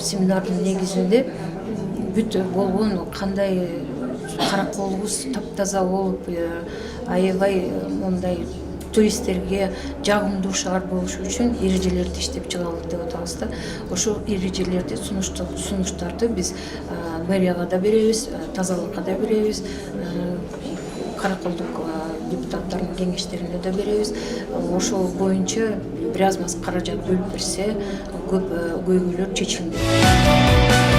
семинардын негизинде бүт болгон кандай караколубуз таптаза болуп, аябай мындай туристтерге жагымдуу шаар болуш үчүн эрежелерди иштеп чыгалы деп атабыз да. Ошол эрежелерди, сунуштарды биз мэрияга да беребиз, тазалыкка да беребиз, караколдук депутаттардын кеңештерине да беребиз. Ошол боюнча бир аз маз каражат бөлүп берсе, көп көйгөйлөр чечилмек.